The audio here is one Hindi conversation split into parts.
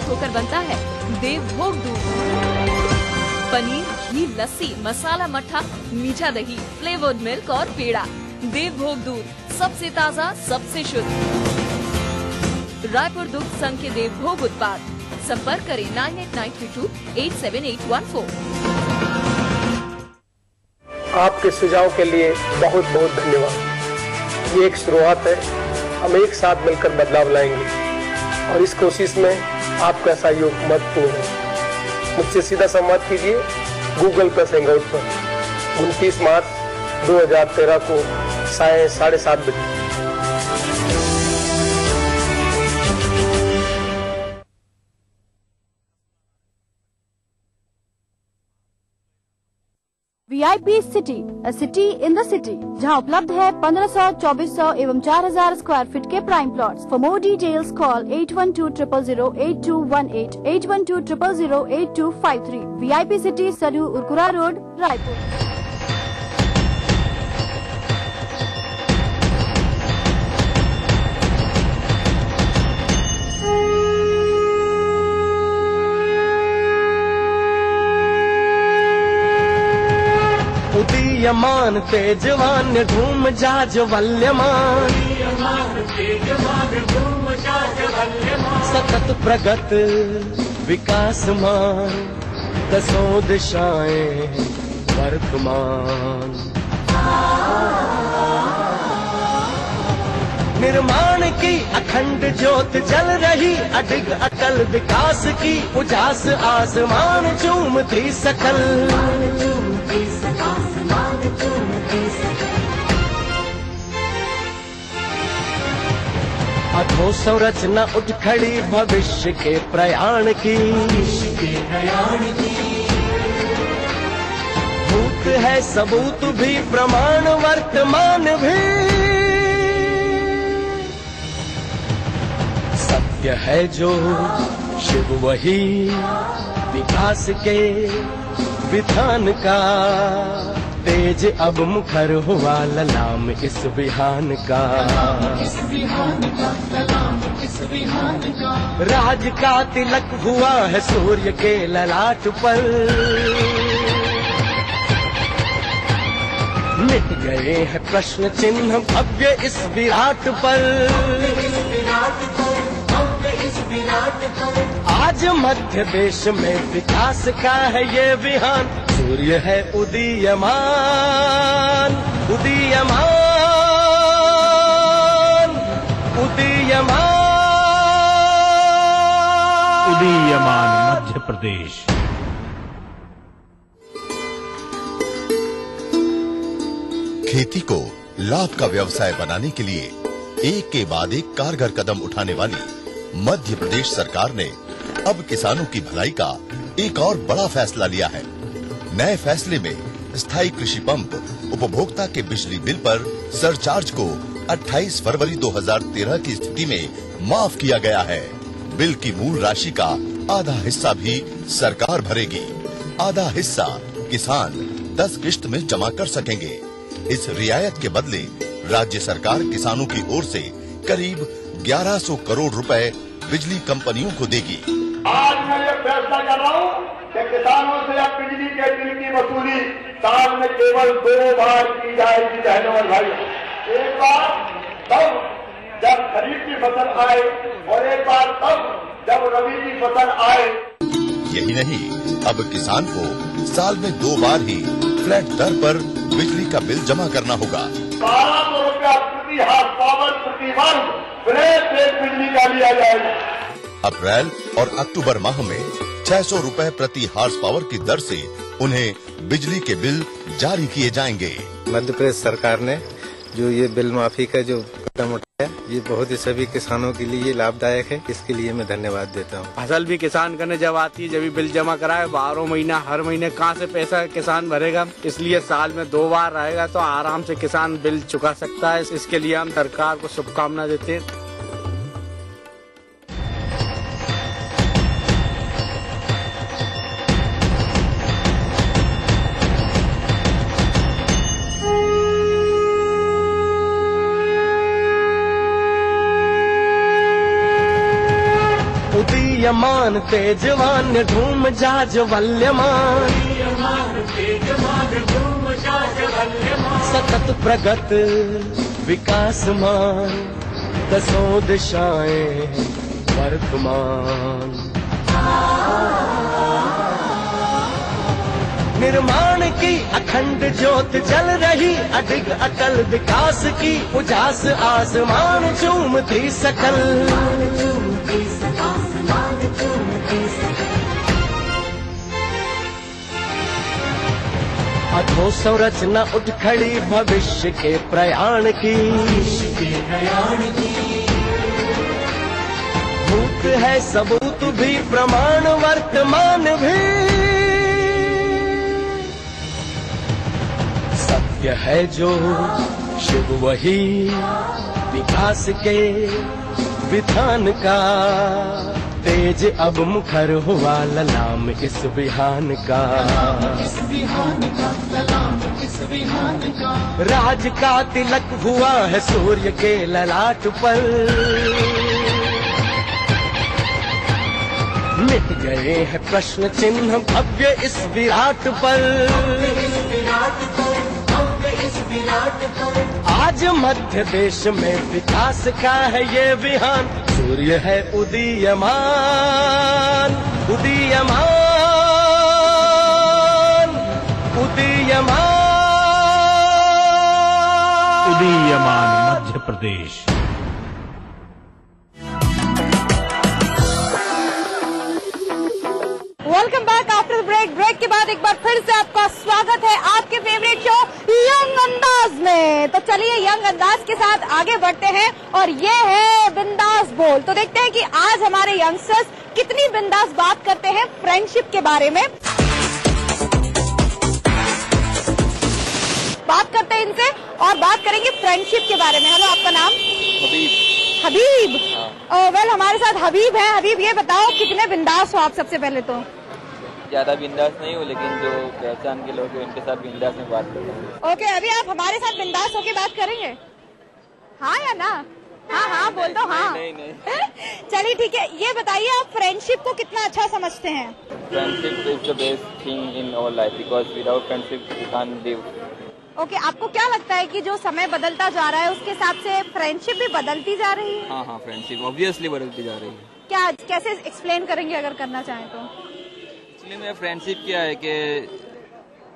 होकर बनता है देवभोग दूध। पनीर, घी, लस्सी, मसाला मट्ठा, मीठा दही, फ्लेवर्ड मिल्क और पेड़ा। देवभोग दूध, सबसे ताज़ा, सबसे शुद्ध। रायपुर दुग्ध संघ के देवभोग उत्पाद। संपर्क करें 9892287814। आपके सुझाव के लिए बहुत बहुत धन्यवाद। ये एक शुरुआत है, हम एक साथ मिलकर बदलाव लाएंगे और इस कोशिश में आपका सहयोग महत्वपूर्ण है। मुझसे सीधा संवाद कीजिए गूगल प्लस हैंगआउट पर 29 मार्च 2013 को साय 7:30 बजे। VIP city, a city in the city, जहां उपलब्ध है 1500, 2400 एवं 4000 स्क्वायर फीट के prime plots. For more details call 8120008218, 8120008253। VIP city, Saryu Urkura road, Raipur. उदीयमान तेजवान धूम जाज्वल्यमान, सतत प्रगत विकासमान, दसों दिशाएं वर्तमान। निर्माण की अखंड ज्योत जल रही, अडिग अटल विकास की उजास आसमान चूमती सकल। अधोसंरचना उठ खड़ी भविष्य के प्रयाण की, भूत है सबूत भी प्रमाण वर्तमान भी, सत्य है जो शिव वही विकास के विधान का, तेज अब मुखर हुआ ललाम इस विहान का। राज का तिलक हुआ है सूर्य के ललाट पर, मिट गए हैं प्रश्न चिन्ह भव्य इस विराट पर। आज मध्य देश में विकास का है ये विहान, सूर्य है उदीयमान, उदीयमान, उदीयमान, उदीयमान मध्य प्रदेश। खेती को लाभ का व्यवसाय बनाने के लिए एक के बाद एक कारगर कदम उठाने वाली मध्य प्रदेश सरकार ने अब किसानों की भलाई का एक और बड़ा फैसला लिया है। नए फैसले में स्थायी कृषि पंप उपभोक्ता के बिजली बिल पर सरचार्ज को 28 फरवरी 2013 की स्थिति में माफ किया गया है। बिल की मूल राशि का आधा हिस्सा भी सरकार भरेगी, आधा हिस्सा किसान 10 किश्त में जमा कर सकेंगे। इस रियायत के बदले राज्य सरकार किसानों की ओर से करीब 1100 करोड़ रुपए बिजली कंपनियों को देगी। आज मैं ये फैसला कर रहा हूँ कि किसानों से अब बिजली के बिल की वसूली साल में केवल 2 बार की जाएगी बहनों और भाई। एक बार तब जब खरीफ की फसल आए और एक बार तब जब रबी की फसल आए। यही नहीं, अब किसान को साल में 2 बार ही फ्लैट दर पर बिजली का बिल जमा करना होगा। 1200 रुपया प्रति हाथ पावर प्रति वर्ष फ्लैट रेट बिजली का लिया जाएगा। अप्रैल और अक्टूबर माह में 600 रुपए प्रति हार्स पावर की दर से उन्हें बिजली के बिल जारी किए जाएंगे। मध्य प्रदेश सरकार ने जो ये बिल माफी का जो कदम उठाया, ये बहुत ही सभी किसानों के लिए लाभदायक है। इसके लिए मैं धन्यवाद देता हूँ। फसल भी किसान करने जब आती है, जब भी बिल जमा कराए 12 महीना हर महीने कहाँ से पैसा किसान भरेगा, इसलिए साल में 2 बार रहेगा तो आराम से किसान बिल चुका सकता है। इसके लिए हम सरकार को शुभकामना देते हैं। उदीयमान तेजवान धूम जाज्वल्यमान, सतत प्रगत विकासमान, दसों दिशाएं वर्तमान। निर्माण की अखंड ज्योत जल रही, अडिग अटल विकास की उजास आसमान चूमती सकल। अधोसंरचना उठ खड़ी भविष्य के प्रयाण की, भूत है सबूत भी प्रमाण वर्तमान भी, सत्य है जो शुभ वही विकास के विधान का, तेज अब मुखर हुआ ललाम इस विहान का। राज का तिलक हुआ है सूर्य के ललाट पर, मिट गए हैं प्रश्न चिन्ह भव्य इस विराट पर। आज मध्य देश में विकास का है ये विहान, सूर्य है उदीयमान, उदीयमान, उदीयमान, उदीयमान Madhya Pradesh. Welcome back after break. Break के बाद एक बार फिर से आपका स्वागत है आपके फेवरेट शो यंग अंदाज में। तो चलिए यंग अंदाज के साथ आगे बढ़ते हैं और ये है बिंदास बोल। तो देखते हैं कि आज हमारे यंगस्टर्स कितनी बिंदास बात करते हैं फ्रेंडशिप के बारे में। बात करते हैं इनसे और बात करेंगे फ्रेंडशिप के बारे में। हेलो, आपका नाम? हबीब। हबीब, वेल हमारे साथ हबीब है। हबीब, ये बताओ कितने बिंदास हो आप? सबसे पहले तो ज्यादा बिंदास नहीं हूँ, लेकिन जो पहचान के लोग हैं उनके साथ बिंदास में बात करता हूँ। ओके, अभी आप हमारे साथ बिंदास होके बात करेंगे? हाँ या ना? हाँ हाँ बोल दो। हाँ नहीं नहीं। चलिए ठीक है। ये बताइए आप फ्रेंडशिप को कितना अच्छा समझते हैं? Friendship is the best thing in our life, because without friendship we can't live. Okay, आपको क्या लगता है कि जो समय बदलता जा रहा है उसके हिसाब से फ्रेंडशिप भी बदलती जा रही है? हाँ हाँ, फ्रेंडशिप ऑब्वियसली बदलती जा रही है। क्या, कैसे एक्सप्लेन करेंगे अगर करना चाहें तो? एक्चुअली में फ्रेंडशिप क्या है कि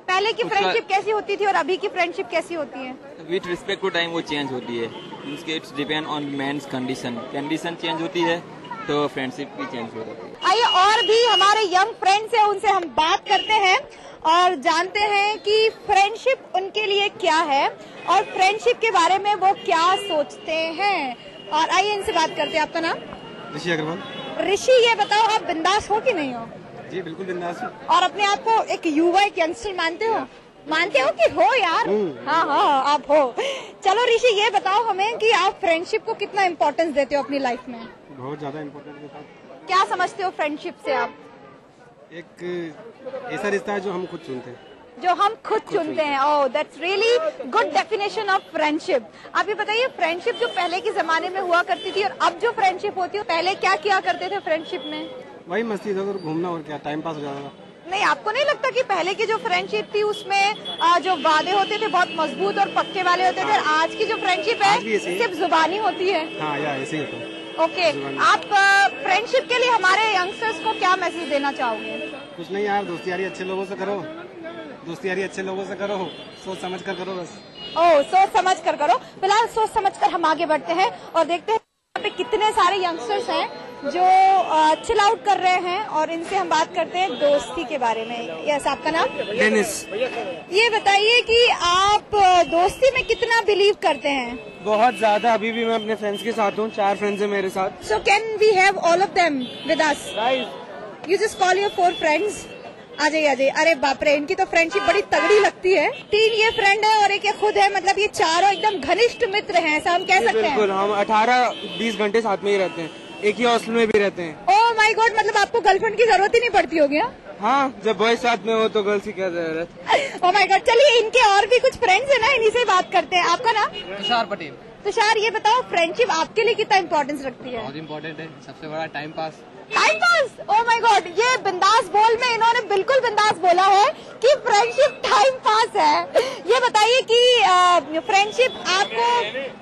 पहले की फ्रेंडशिप कैसी होती थी और अभी की फ्रेंडशिप कैसी होती है? विथ रिस्पेक्ट टू टाइम वो चेंज होती है। It's depend on man's condition. Condition change होती है तो फ्रेंडशिप भी चेंज हो जाती है। आइए और भी हमारे यंग फ्रेंड्स हैं, उनसे हम बात करते हैं और जानते हैं कि फ्रेंडशिप उनके लिए क्या है और फ्रेंडशिप के बारे में वो क्या सोचते हैं। और आइए इनसे बात करते हैं। आपका नाम? ऋषि अग्रवाल। ऋषि, ये बताओ आप बिंदास हो कि नहीं हो? जी बिल्कुल बिंदास हूँ। और अपने आप को एक युवा, एक यंगस्टर मानते हो? मानते हो कि हो यार? हाँ हाँ आप हो। चलो ऋषि, ये बताओ हमें कि आप फ्रेंडशिप को कितना इम्पोर्टेंस देते हो अपनी लाइफ में? बहुत ज्यादा इम्पोर्टेंस देता हूँ। क्या समझते हो फ्रेंडशिप से आप? एक ऐसा रिश्ता है जो हम खुद चुनते हैं। जो हम खुद चुनते हैं। Oh, that's really good definition of friendship. आप ये बताइए, फ्रेंडशिप जो पहले के जमाने में हुआ करती थी और अब जो फ्रेंडशिप होती है, पहले क्या किया करते थे फ्रेंडशिप में? वही मस्ती इधर घूमना और क्या, टाइम पास हो जाता था। नहीं, आपको नहीं लगता कि पहले की जो फ्रेंडशिप थी उसमें जो वादे होते थे बहुत मजबूत और पक्के वाले होते थे, और आज की जो फ्रेंडशिप है सिर्फ जुबानी होती है? हाँ यार, ऐसे ही होता है। ओके, आप फ्रेंडशिप के लिए हमारे यंगस्टर्स को क्या मैसेज देना चाहोगे? कुछ नहीं यार, दोस्ती यारी अच्छे लोगों से करो, दोस्ती यारी अच्छे लोगों से करो, सोच समझ कर करो बस। ओह, सोच समझ कर करो। फिलहाल सोच समझ कर हम आगे बढ़ते हैं और देखते हैं यहाँ पे कितने सारे यंगस्टर्स हैं जो चिल आउट कर रहे हैं और इनसे हम बात करते हैं दोस्ती के बारे में। यस, आपका नाम? डेनिस। ये बताइए कि आप दोस्ती में कितना बिलीव करते हैं? बहुत ज्यादा। अभी भी मैं अपने फ्रेंड्स के साथ हूँ, 4 फ्रेंड्स हैं मेरे साथ। So can we have all of them with us? You just call your 4 friends. आ जाइए आ जाइए। अरे बाप रे, इनकी तो फ्रेंडशिप बड़ी तगड़ी लगती है। 3 ये फ्रेंड है और एक ये खुद है, मतलब ये चारों एकदम घनिष्ठ मित्र हैं, ऐसा हम कह सकते हैं। बिल्कुल, हम 18-20 घंटे साथ में ही रहते हैं, एक ही हॉस्टल में भी रहते हैं। ओह माय गॉड, मतलब आपको गर्लफ्रेंड की जरूरत ही नहीं पड़ती होगी? हाँ, जब बॉयज साथ में हो तो गर्ल्स की क्या जरूरत। ओह माय गॉड, चलिए इनके और भी कुछ फ्रेंड्स है ना, इन्हीं से बात करते हैं। आपका नाम? तुषार पटेल। तुषार, ये बताओ फ्रेंडशिप आपके लिए कितना इम्पोर्टेंस रखती है? बहुत इम्पोर्टेंट है। सबसे बड़ा time pass, time pass. Oh my God, ये बिंदास बोल में इन्होंने बिल्कुल बिंदास बोला है कि फ्रेंडशिप टाइम पास है। ये बताइए कि फ्रेंडशिप आपको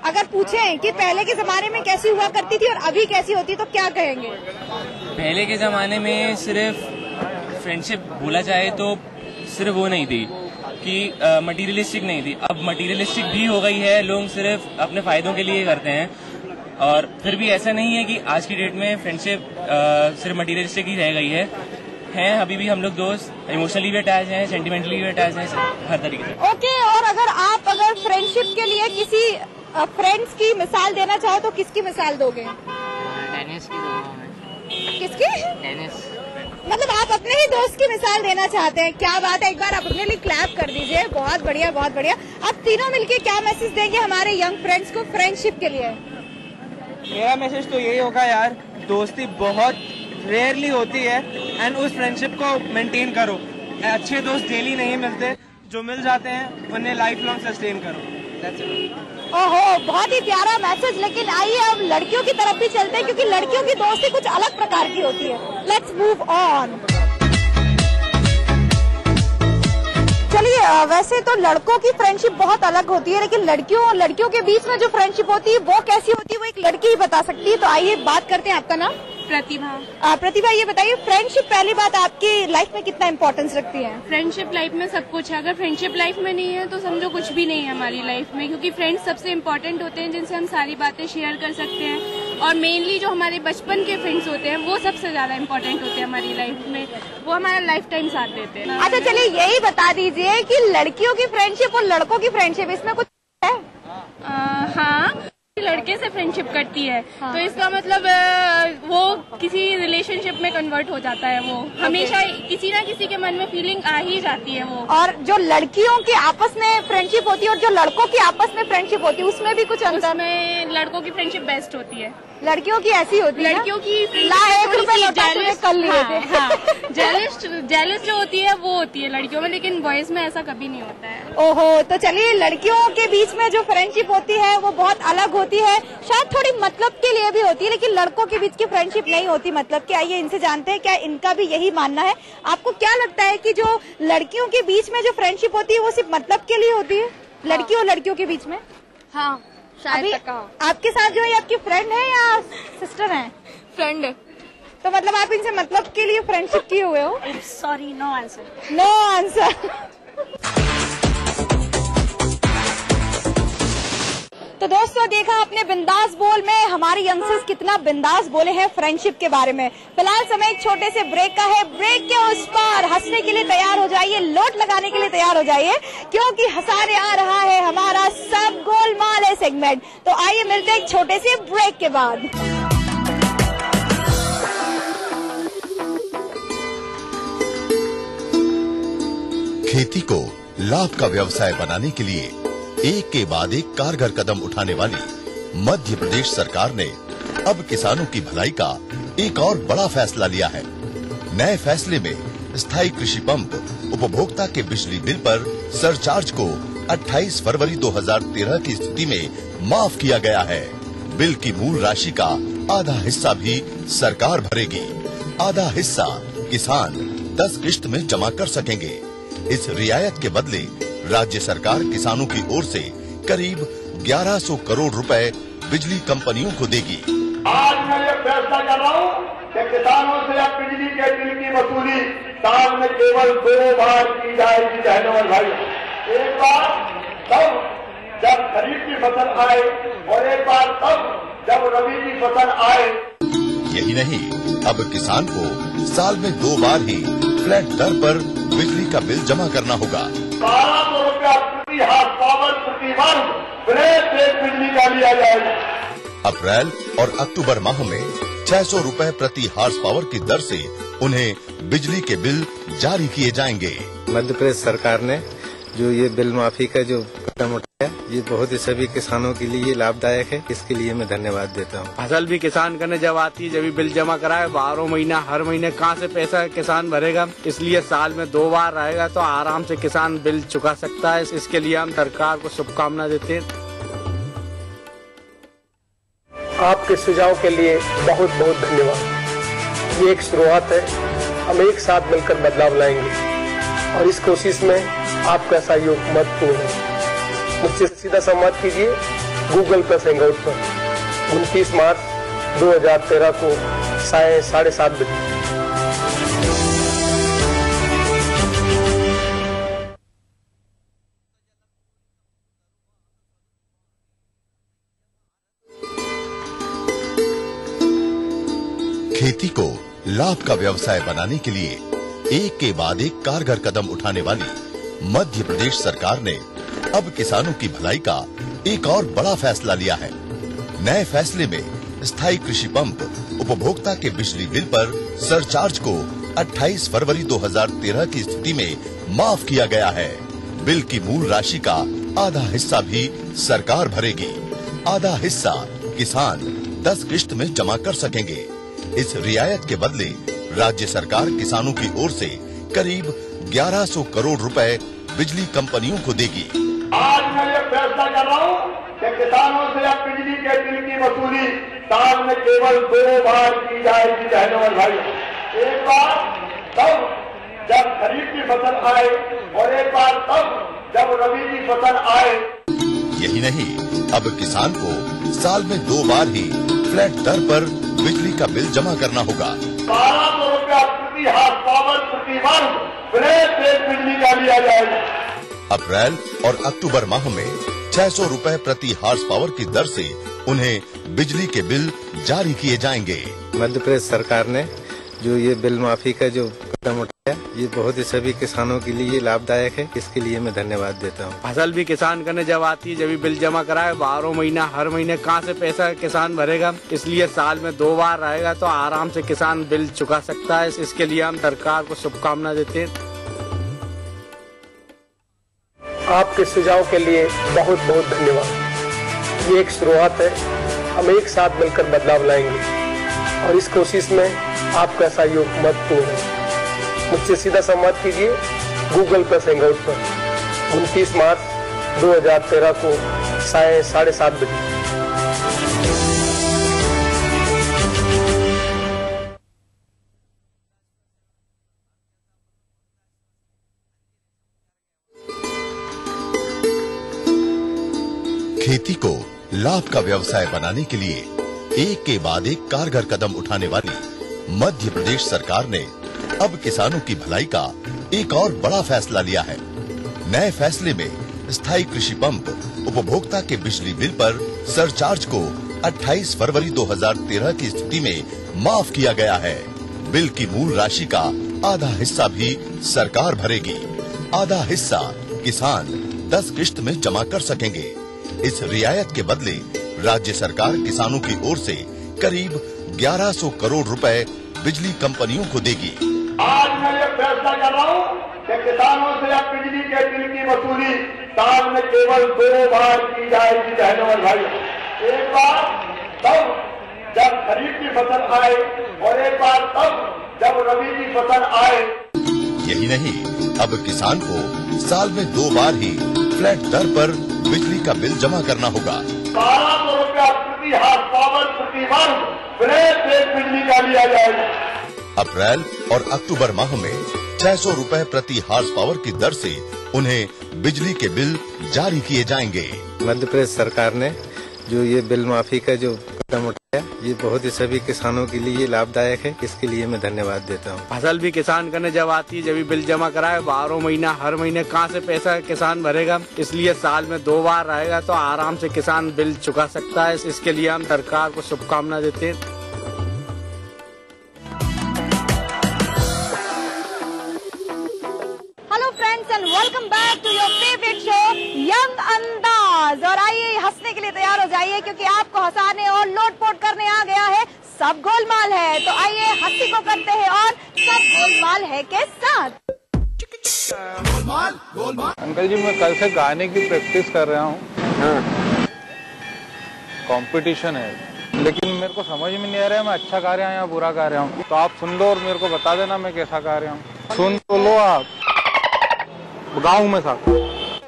अगर पूछें कि पहले के जमाने में कैसी हुआ करती थी और अभी कैसी होती तो क्या कहेंगे? पहले के जमाने में सिर्फ फ्रेंडशिप बोला जाए तो सिर्फ वो नहीं थी कि मटेरियलिस्टिक नहीं थी। अब मटेरियलिस्टिक भी हो गई है, लोग सिर्फ अपने फायदों के लिए करते हैं। और फिर भी ऐसा नहीं है कि आज की डेट में फ्रेंडशिप सिर्फ मटेरियलिस्टिक ही रह गई है अभी भी हम लोग दोस्त इमोशनली भी अटैच हैं, सेंटिमेंटली भी अटैच हैं, हर तरीके से। ओके, और अगर फ्रेंडशिप के लिए किसी फ्रेंड्स की मिसाल देना चाहो तो किसकी मिसाल दोगे? डेनिस की दूंगा। किसकी? डेनिस। मतलब आप अपने ही दोस्त की मिसाल देना चाहते हैं? क्या बात है, एक बार आप अपने लिए क्लैप कर दीजिए। बहुत बढ़िया, बहुत बढ़िया। आप तीनों मिलके क्या मैसेज देंगे हमारे यंग फ्रेंड्स को फ्रेंडशिप के लिए? मेरा मैसेज तो यही होगा यार, दोस्ती बहुत रेयरली होती है एंड उस फ्रेंडशिप को मेंटेन करो। अच्छे दोस्त डेली नहीं मिलते, जो मिल जाते हैं उन्हें लाइफ लॉन्ग सस्टेन करो। ओहो, बहुत ही प्यारा मैसेज। लेकिन आइए अब लड़कियों की तरफ भी चलते हैं, क्योंकि लड़कियों की दोस्ती कुछ अलग प्रकार की होती है। Let's move on. चलिए, वैसे तो लड़कों की फ्रेंडशिप बहुत अलग होती है, लेकिन लड़कियों और लड़कियों के बीच में जो फ्रेंडशिप होती है वो कैसी होती है वो एक लड़की ही बता सकती है। तो आइए बात करते हैं। आपका नाम? प्रतिभा। प्रतिभा, ये बताइए फ्रेंडशिप पहली बात आपकी लाइफ में कितना इम्पोर्टेंस रखती है? फ्रेंडशिप लाइफ में सब कुछ है। अगर फ्रेंडशिप लाइफ में नहीं है तो समझो कुछ भी नहीं है हमारी लाइफ में, क्योंकि फ्रेंड्स सबसे इम्पोर्टेंट होते हैं जिनसे हम सारी बातें शेयर कर सकते हैं। और मेनली जो हमारे बचपन के फ्रेंड्स होते हैं वो सबसे ज्यादा इम्पोर्टेंट होते हैं हमारी लाइफ में, वो हमारा लाइफ टाइम साथ देते हैं। अच्छा, चलिए यही बता दीजिए कि लड़कियों की फ्रेंडशिप और लड़कों की फ्रेंडशिप इसमें कुछ है? हाँ, लड़के से फ्रेंडशिप करती है तो इसका मतलब वो किसी रिलेशनशिप में कन्वर्ट हो जाता है। वो हमेशा किसी ना किसी के मन में फीलिंग आ ही जाती है वो। और जो लड़कियों की आपस में फ्रेंडशिप होती है और जो लड़कों की आपस में फ्रेंडशिप होती है उसमें भी कुछ अंतर? उसमें लड़कों की फ्रेंडशिप बेस्ट होती है। लड़कियों की ऐसी होती है? लड़कियों की जेलस जो होती है वो होती है लड़कियों में, लेकिन बॉयज में ऐसा कभी नहीं होता है। ओहो, तो चलिए लड़कियों के बीच में जो फ्रेंडशिप होती है वो बहुत अलग होती है, शायद थोड़ी मतलब के लिए भी होती है, लेकिन लड़कों के बीच की फ्रेंडशिप नहीं होती मतलब की। आइए इनसे जानते हैं क्या इनका भी यही मानना है। आपको क्या लगता है कि जो लड़कियों के बीच में जो फ्रेंडशिप होती है वो सिर्फ मतलब के लिए होती है, लड़की और लड़कियों के बीच में? हाँ, अभी आपके साथ जो है आपकी फ्रेंड है या सिस्टर है? फ्रेंड। तो मतलब आप इनसे मतलब के लिए फ्रेंडशिप किए हुए हो? Sorry, no answer. No answer. तो दोस्तों, देखा आपने बिंदास बोल में हमारे यंगस्टर्स कितना बिंदास बोले हैं फ्रेंडशिप के बारे में। फिलहाल समय एक छोटे से ब्रेक का है। ब्रेक के उस पार हंसने के लिए तैयार हो जाइए, लोट लगाने के लिए तैयार हो जाइए, क्योंकि हंसाने आ रहा है हमारा सब गोलमाल है सेगमेंट। तो आइए मिलते हैं एक छोटे से ब्रेक के बाद। खेती को लाभ का व्यवसाय बनाने के लिए एक के बाद एक कारगर कदम उठाने वाली मध्य प्रदेश सरकार ने अब किसानों की भलाई का एक और बड़ा फैसला लिया है। नए फैसले में स्थायी कृषि पंप उपभोक्ता के बिजली बिल पर सरचार्ज को 28 फरवरी 2013 की स्थिति में माफ किया गया है। बिल की मूल राशि का आधा हिस्सा भी सरकार भरेगी, आधा हिस्सा किसान 10 किश्त में जमा कर सकेंगे। इस रियायत के बदले राज्य सरकार किसानों की ओर से करीब 1100 करोड़ रुपए बिजली कंपनियों को देगी। आज मैं ये फैसला कर रहा हूँ कि किसानों से अब बिजली के बिल की वसूली साल में केवल 2 बार की जाएगी बहनों और भाई। एक बार तब जब खरीफ की फसल आए और एक बार तब जब रबी की फसल आए। यही नहीं, अब किसान को साल में 2 बार ही फ्लैट दर पर बिजली का बिल जमा करना होगा। 1200 रुपया प्रति हाथ पावर प्रति वर्ष फ्लैट रेट बिजली का लिया जाएगा। अप्रैल और अक्टूबर माह में 600 रुपए प्रति हार्स पावर की दर से उन्हें बिजली के बिल जारी किए जाएंगे। मध्य प्रदेश सरकार ने जो ये बिल माफी का जो कदम उठाया, ये बहुत ही सभी किसानों के लिए लाभदायक है। इसके लिए मैं धन्यवाद देता हूँ। फसल भी किसान करने जब आती है, जब भी बिल जमा कराए 12 महीना, हर महीने कहाँ से पैसा किसान भरेगा, इसलिए साल में 2 बार रहेगा तो आराम से किसान बिल चुका सकता है। इसके लिए हम सरकार को शुभकामना देते हैं। आपके सुझाव के लिए बहुत बहुत धन्यवाद। ये एक शुरुआत है। हम एक साथ मिलकर बदलाव लाएंगे और इस कोशिश में आपका सहयोग महत्वपूर्ण है। मुझसे सीधा संवाद कीजिए गूगल प्लस हैंगआउट पर 29 मार्च 2013 को 7:30 बजे। खेती को लाभ का व्यवसाय बनाने के लिए एक के बाद एक कारगर कदम उठाने वाली मध्य प्रदेश सरकार ने अब किसानों की भलाई का एक और बड़ा फैसला लिया है। नए फैसले में स्थायी कृषि पंप उपभोक्ता के बिजली बिल पर सरचार्ज को 28 फरवरी 2013 की स्थिति में माफ किया गया है। बिल की मूल राशि का आधा हिस्सा भी सरकार भरेगी। आधा हिस्सा किसान 10 किश्त में जमा कर सकेंगे। इस रियायत के बदले राज्य सरकार किसानों की ओर से करीब 1100 करोड़ रुपए बिजली कंपनियों को देगी। आज मैं ये फैसला कर रहा हूँ कि किसानों से अब बिजली के बिल की वसूली साल में केवल 2 बार की जाएगी बहनों और भाइयों। एक बार तब जब खरीफ की फसल आए और एक बार तब जब रबी की फसल आए। यही नहीं, अब किसान को साल में 2 बार ही फ्लैट दर पर बिजली का बिल जमा करना होगा। 1200 रुपया प्रति हाथ पावर प्रति वर्ष फ्लैट रेट बिजली का लिया जाएगा। अप्रैल और अक्टूबर माह में 600 रुपए प्रति हार्स पावर की दर से उन्हें बिजली के बिल जारी किए जाएंगे। मध्य प्रदेश सरकार ने जो ये बिल माफी का जो कदम उठाया, ये बहुत ही सभी किसानों के लिए लाभदायक है। इसके लिए मैं धन्यवाद देता हूँ। फसल भी किसान करने जब आती है, जब भी बिल जमा कराए 12 महीना हर महीने कहाँ से पैसा किसान भरेगा। इसलिए साल में 2 बार रहेगा तो आराम से किसान बिल चुका सकता है। इसके लिए हम सरकार को शुभकामना देते हैं। आपके सुझाव के लिए बहुत बहुत धन्यवाद। ये एक शुरुआत है। हम एक साथ मिलकर बदलाव लाएंगे और इस कोशिश में आपका सहयोग महत्वपूर्ण है। मुझसे सीधा संवाद कीजिए गूगल प्लस हैंगआउट पर 29 मार्च 2013 को 7:30 बजे। खेती को लाभ का व्यवसाय बनाने के लिए एक के बाद एक कारगर कदम उठाने वाली मध्य प्रदेश सरकार ने अब किसानों की भलाई का एक और बड़ा फैसला लिया है। नए फैसले में स्थायी कृषि पंप उपभोक्ता के बिजली बिल पर सरचार्ज को 28 फरवरी 2013 की स्थिति में माफ किया गया है। बिल की मूल राशि का आधा हिस्सा भी सरकार भरेगी। आधा हिस्सा किसान 10 किश्त में जमा कर सकेंगे। इस रियायत के बदले राज्य सरकार किसानों की ओर से करीब 1100 करोड़ रुपए बिजली कंपनियों को देगी। आज मैं ये फैसला कर रहा हूँ कि किसानों से अब बिजली के बिल की वसूली साल में केवल 2 बार की जाएगी बहनों और भाइयों। एक बार तब जब खरीफ की फसल आए और एक बार तब जब रबी की फसल आए। यही नहीं, अब किसान को साल में 2 बार ही फ्लैट दर पर बिजली का बिल जमा करना होगा। 1200 रुपया प्रति हाथ पावर प्रति वर्ष फ्लैट रेट बिजली का लिया जाएगा। अप्रैल और अक्टूबर माह में 600 रुपए प्रति हार्स पावर की दर से उन्हें बिजली के बिल जारी किए जाएंगे। मध्य प्रदेश सरकार ने जो ये बिल माफी का जो कदम उठाया, ये बहुत ही सभी किसानों के लिए लाभदायक है। इसके लिए मैं धन्यवाद देता हूँ। फसल भी किसान करने जब आती है, जब भी बिल जमा कराए 12 महीना हर महीने कहाँ से पैसा किसान भरेगा। इसलिए साल में 2 बार रहेगा तो आराम से किसान बिल चुका सकता है। इसके लिए हम सरकार को शुभकामना देते हैं। Welcome back to your favourite show young Andaaz. और आइए हंसने के लिए तैयार हो जाइए, क्योंकि आपको हंसाने और लोटपोट करने आ गया है सब गोलमाल है। तो आइए हंसी को करते हैं और सब गोलमाल है के साथ। अंकल जी, मैं कल से गाने की प्रैक्टिस कर रहा हूँ। कंपटीशन है, लेकिन मेरे को समझ में नहीं आ रहा है मैं अच्छा गा रहा हूँ या बुरा गा रहा हूँ। तो आप सुन लो और मेरे को बता देना मैं कैसा गा रहा हूँ। सुन तो लो आप, गाँव में साथ।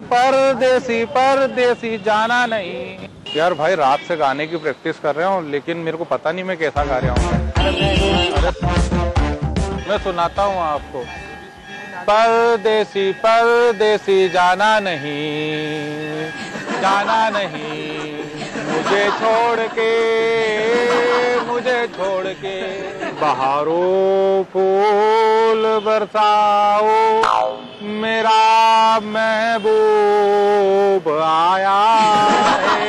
परदेसी परदेसी जाना नहीं। यार भाई, रात से गाने की प्रैक्टिस कर रहा हूँ, लेकिन मेरे को पता नहीं मैं कैसा गा रहा हूँ। मैं सुनाता हूँ आपको। परदेसी परदेसी जाना नहीं, जाना नहीं, मुझे छोड़ के बहारों फूल बरसाओ, मेरा महबूब आया है।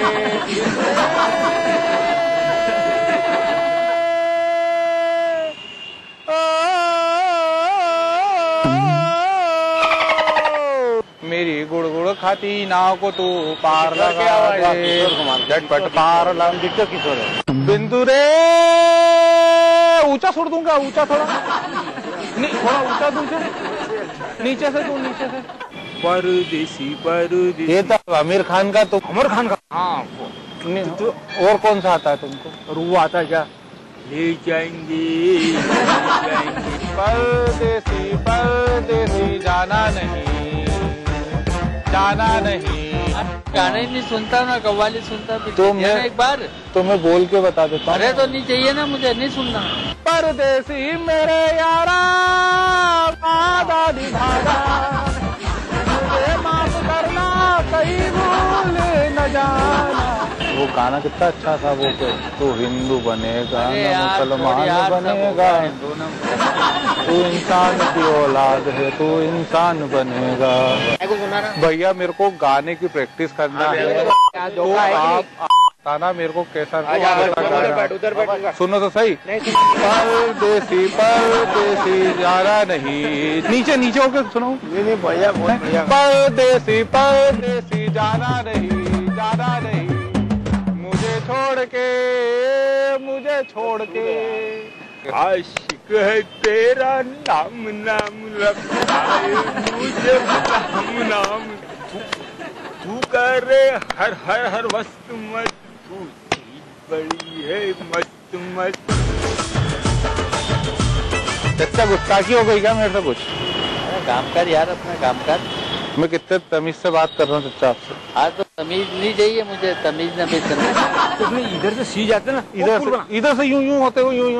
मेरी गुड़ गुड़ खाती नाव को तू पार लगा दे, झटपट पार लगा। किशोर बिंदु रे, ऊंचा छोड़ दूंगा, ऊंचा थोड़ा थोड़ा ऊंचा दूंगा, नीचे से तू, नीचे से। परदेसी परदेसी, ये तो आमिर खान का, तो आमिर खान का। हाँ, तो और कौन सा आता है तुमको? रूह आता है क्या? ले जाएंगे परदेसी परदेसी जाना नहीं, जाना नहीं। गाना ही नहीं सुनता ना, कव्वाली सुनता भी तो मैं एक बार तो मैं बोल के बता देता हूँ। अरे तो नहीं चाहिए ना, मुझे नहीं सुनना। परदेसी मेरे यारा वादा निभाना, मुझे माफ करना कहीं भूल न जाना। वो गाना कितना अच्छा था वो, तो हिंदू बनेगा न मुसलमान बनेगा, तू इंसान की औलाद है, तू इंसान बनेगा। भैया मेरे को गाने की प्रैक्टिस करना है, तो आप बताना मेरे को कैसा। सुनो तो सही। परदेसी परदेसी जाना नहीं, नीचे नीचे होकर सुनो। नहीं भैया, परदेसी परदेसी जाना नहीं, जाना नहीं, मुझे छोड़ के आशिक है तेरा नाम, नाम रखाए मुझे नाम, नाम तू करे हर हर हर वस्त मत, तू बड़ी है मस्त मस्त। चच्चा गुस्ताखी हो गई क्या मेरे से कुछ? काम कर यार, अपना काम कर। मैं कितने तमीज से बात कर रहा हूँ चच्चा आपसे। आज तो तमीज नहीं चाहिए मुझे, तमीज न बेचना। तो इधर से सी जाते ना, इधर से यूं होते हो, यूं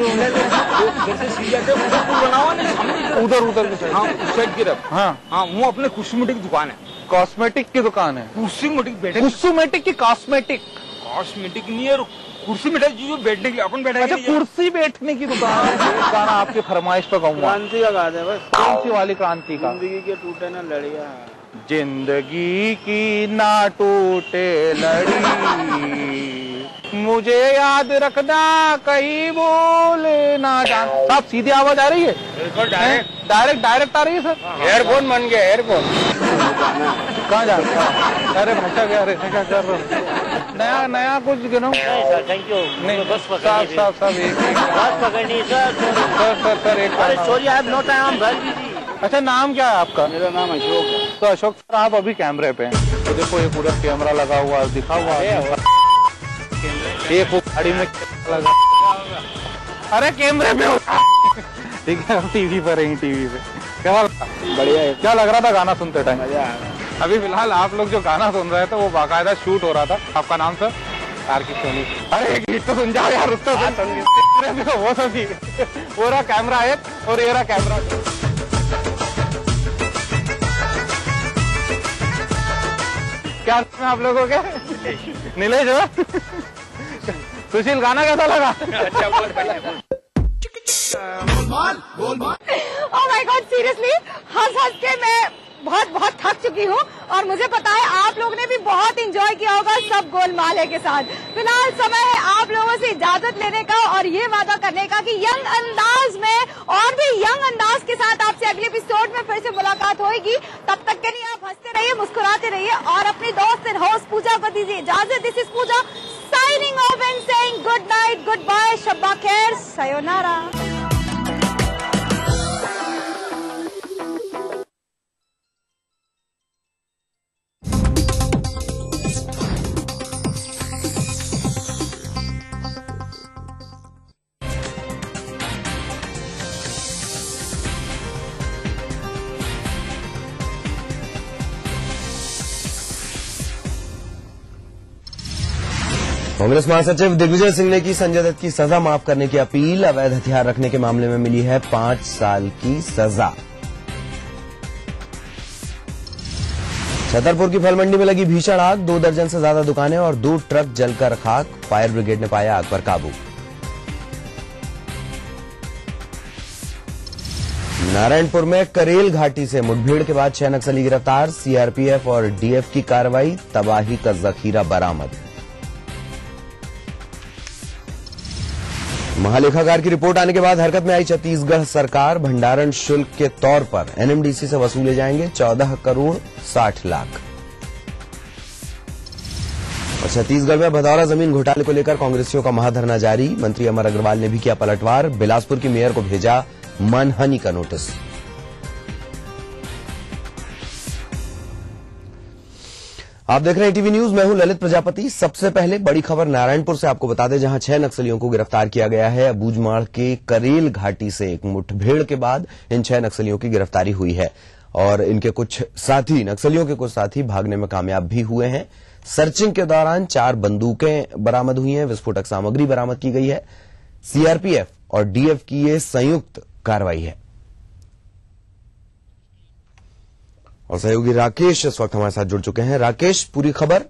इधर से सी जाते बनाओ नहीं, सामने उधर उधर की हाँ, उस साइड की तरफ। हाँ हाँ, वो अपने कॉस्मेटिक की दुकान है। कॉस्मेटिक की दुकान है? कॉस्मेटिक की कॉस्मेटिक नहीं है, कुर्सी बैठे जो बैठने की अपन बैठे। अच्छा, कुर्सी बैठने की दुकान। गाना आपकी फरमाइश पे गाऊंगा। क्रांति का गा दे बस। कौन सी वाली क्रांति का? जिंदगी के टूटे ना लड़िया, जिंदगी की ना टूटे लड़ी, मुझे याद रखना कहीं भूल ना जान। साहब सीधी आवाज आ रही है? डायरेक्ट आ रही है सर। एयरफोन बन गया, एयरफोन। कहाँ जा रहा है? अरे भाषा क्या रे, क्या कर रहे हो? नया कुछ गिनो। Thank you. नहीं बस साहब एक पकड़नी सर एक। Sorry I have no time, भर दीजिए। अच्छा, नाम क्या है आपका? मेरा नाम अशोक है। तो अशोक सर आप अभी कैमरे पे हैं, तो देखो ये पूरा कैमरा लगा हुआ दिखा हुआ है, एक वो गाड़ी में लगा। अरे कैमरे पे ठीक है, टीवी पर है, टीवी पे। क्या बढ़िया है। क्या लग रहा था गाना सुनते टाइम? अभी फिलहाल आप लोग जो गाना सुन रहे थे वो बाकायदा शूट हो रहा था। आपका नाम सर? आरकी सोनी। अरे एक गीत तो सुन जाओ यार, उसको वो सभी वो रहा कैमरा एक और ये रहा कैमरा। क्या नाम है आप लोगों के? नीलेश है? सुशील, गाना कैसा लगा? अच्छा, बहुत बढ़िया। ओह माय गॉड, सीरियसली हंस के मैं बहुत थक चुकी हूँ और मुझे पता है आप लोगों ने भी बहुत एंजॉय किया होगा सब गोलमाले के साथ। फिलहाल समय है आप लोगों से इजाजत लेने का और ये वादा करने का कि यंग अंदाज में और भी यंग अंदाज के साथ आपसे अगले एपिसोड में फिर से मुलाकात होगी। तब तक के लिए आप हंसते रहिए, मुस्कुराते रहिए और अपनी दोस्त एंड होस्ट पूजा को दीजिए इजाजत। This is Pooja signing off and saying good night, good bye, शब्बा खैर, सायोनारा। कांग्रेस महासचिव दिग्विजय सिंह ने की संजय दत्त की सजा माफ करने की अपील। अवैध हथियार रखने के मामले में मिली है 5 साल की सजा। छतरपुर की फल मंडी में लगी भीषण आग, 2 दर्जन से ज्यादा दुकानें और 2 ट्रक जलकर खाक। फायर ब्रिगेड ने पाया आग पर काबू। नारायणपुर में करेल घाटी से मुठभेड़ के बाद 6 नक्सली गिरफ्तार। सीआरपीएफ और डीएफ की कार्रवाई, तबाही का जखीरा बरामद। महालेखाकार की रिपोर्ट आने के बाद हरकत में आई छत्तीसगढ़ सरकार। भंडारण शुल्क के तौर पर एनएमडीसी से वसूले जाएंगे 14 करोड़ 60 लाख। और छत्तीसगढ़ में भदौरा जमीन घोटाले को लेकर कांग्रेसियों का महाधरना जारी। मंत्री अमर अग्रवाल ने भी किया पलटवार। बिलासपुर की मेयर को भेजा मानहानि का नोटिस। आप देख रहे हैं टीवी न्यूज, मैं हूं ललित प्रजापति। सबसे पहले बड़ी खबर नारायणपुर से आपको बता दें, जहां 6 नक्सलियों को गिरफ्तार किया गया है। अबूझमाड़ के करेल घाटी से एक मुठभेड़ के बाद इन 6 नक्सलियों की गिरफ्तारी हुई है और इनके कुछ साथी, नक्सलियों के कुछ साथी भागने में कामयाब भी हुए हैं। सर्चिंग के दौरान 4 बंदूकें बरामद हुई हैं, विस्फोटक सामग्री बरामद की गई है। सीआरपीएफ और डीएफ की ये संयुक्त कार्रवाई है। और सहयोगी राकेश इस वक्त हमारे साथ जुड़ चुके हैं। राकेश, पूरी खबर।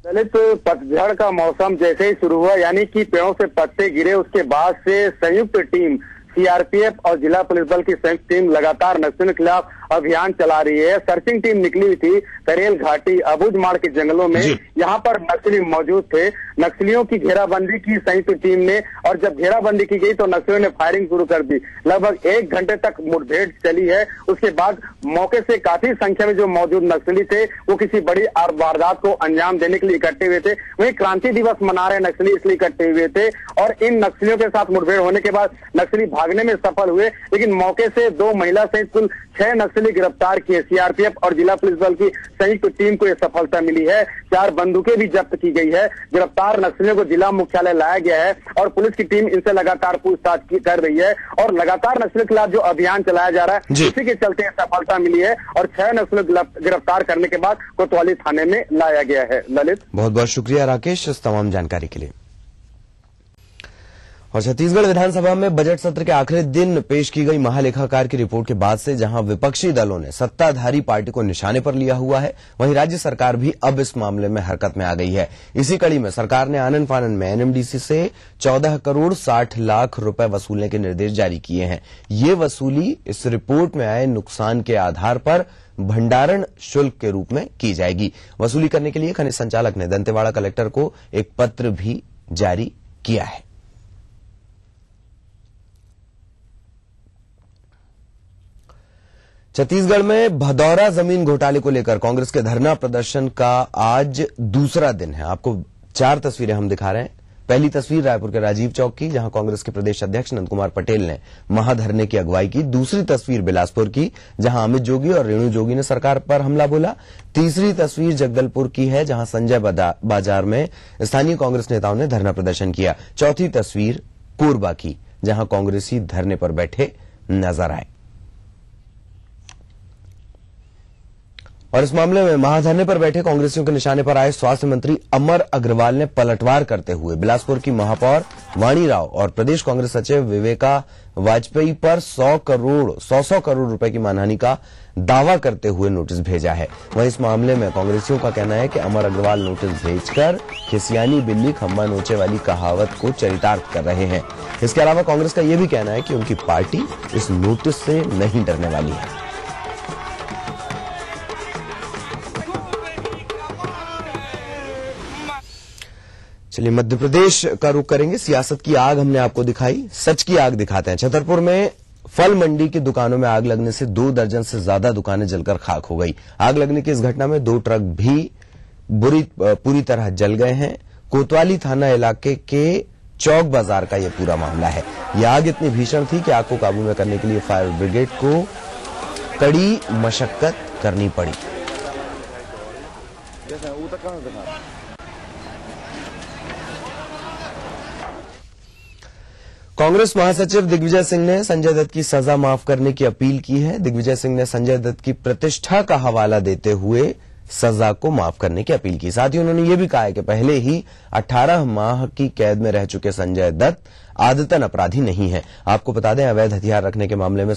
दलित पतझड़ का मौसम जैसे ही शुरू हुआ, यानी कि पेड़ों से पत्ते गिरे, उसके बाद से संयुक्त टीम सीआरपीएफ और जिला पुलिस बल की संयुक्त टीम लगातार नक्सलियों के खिलाफ अभियान चला रही है। सर्चिंग टीम निकली हुई थी करेल घाटी अबूझमाड़ के जंगलों में। यहाँ पर नक्सली मौजूद थे। नक्सलियों की घेराबंदी की संयुक्त टीम ने, और जब घेराबंदी की गई तो नक्सलियों ने फायरिंग शुरू कर दी। लगभग 1 घंटे तक मुठभेड़ चली है। उसके बाद मौके से काफी संख्या में जो मौजूद नक्सली थे वो किसी बड़ी वारदात को अंजाम देने के लिए इकट्ठे हुए थे। वहीं क्रांति दिवस मना रहे नक्सली इसलिए इकट्ठे हुए थे और इन नक्सलियों के साथ मुठभेड़ होने के बाद नक्सली भागने में सफल हुए, लेकिन मौके से 2 महिला सहित कुल 6 नक्सली गिरफ्तार किए। सीआरपीएफ और जिला पुलिस बल की संयुक्त टीम को यह सफलता मिली है। 4 बंदूकें भी जब्त की गई है। गिरफ्तार नक्सलियों को जिला मुख्यालय लाया गया है और पुलिस की टीम इनसे लगातार पूछताछ कर रही है और लगातार नक्सलियों के खिलाफ जो अभियान चलाया जा रहा है उसी के चलते सफलता मिली है और 6 नक्सलियों को गिरफ्तार करने के बाद कोतवाली थाने में लाया गया है। ललित, बहुत बहुत शुक्रिया राकेश इस तमाम जानकारी के लिए। और छत्तीसगढ़ विधानसभा में बजट सत्र के आखिरी दिन पेश की गई महालेखाकार की रिपोर्ट के बाद से जहां विपक्षी दलों ने सत्ताधारी पार्टी को निशाने पर लिया हुआ है, वहीं राज्य सरकार भी अब इस मामले में हरकत में आ गई है। इसी कड़ी में सरकार ने आनन फानन में एनएमडीसी से 14 करोड़ 60 लाख रुपए वसूलने के निर्देश जारी किए हैं। ये वसूली इस रिपोर्ट में आए नुकसान के आधार पर भंडारण शुल्क के रूप में की जाएगी। वसूली करने के लिए खनिज संचालक ने दंतेवाड़ा कलेक्टर को एक पत्र भी जारी किया है। छत्तीसगढ़ में भदौरा जमीन घोटाले को लेकर कांग्रेस के धरना प्रदर्शन का आज दूसरा दिन है। आपको 4 तस्वीरें हम दिखा रहे हैं। पहली तस्वीर रायपुर के राजीव चौक की, जहां कांग्रेस के प्रदेश अध्यक्ष नंद कुमार पटेल ने महाधरने की अगुवाई की। दूसरी तस्वीर बिलासपुर की, जहां अमित जोगी और रेणु जोगी ने सरकार पर हमला बोला। तीसरी तस्वीर जगदलपुर की है, जहां संजय बाजार में स्थानीय कांग्रेस नेताओं ने धरना प्रदर्शन किया। चौथी तस्वीर कोरबा की, जहां कांग्रेसी धरने पर बैठे नजर आए। और इस मामले में महाधरने पर बैठे कांग्रेसियों के निशाने पर आए स्वास्थ्य मंत्री अमर अग्रवाल ने पलटवार करते हुए बिलासपुर की महापौर वाणी राव और प्रदेश कांग्रेस सचिव विवेका वाजपेयी पर 100 करोड़ रुपए की मानहानि का दावा करते हुए नोटिस भेजा है। वहीं इस मामले में कांग्रेसियों का कहना है कि अमर अग्रवाल नोटिस भेजकर खिसियानी बिल्ली खम्बा नोचे वाली कहावत को चरितार्थ कर रहे हैं। इसके अलावा कांग्रेस का यह भी कहना है कि उनकी पार्टी इस नोटिस से नहीं डरने वाली है। चलिए मध्य प्रदेश का रुख करेंगे। सियासत की आग हमने आपको दिखाई, सच की आग दिखाते हैं। छतरपुर में फल मंडी की दुकानों में आग लगने से 2 दर्जन से ज्यादा दुकानें जलकर खाक हो गई। आग लगने की इस घटना में 2 ट्रक भी पूरी तरह जल गए हैं। कोतवाली थाना इलाके के चौक बाजार का यह पूरा मामला है। यह आग इतनी भीषण थी कि आग को काबू में करने के लिए फायर ब्रिगेड को कड़ी मशक्कत करनी पड़ी। कांग्रेस महासचिव दिग्विजय सिंह ने संजय दत्त की सजा माफ करने की अपील की है। दिग्विजय सिंह ने संजय दत्त की प्रतिष्ठा का हवाला देते हुए सजा को माफ करने की अपील की। साथ ही उन्होंने ये भी कहा है कि पहले ही 18 माह की कैद में रह चुके संजय दत्त आदतन अपराधी नहीं है। आपको बता दें, अवैध हथियार रखने के मामले में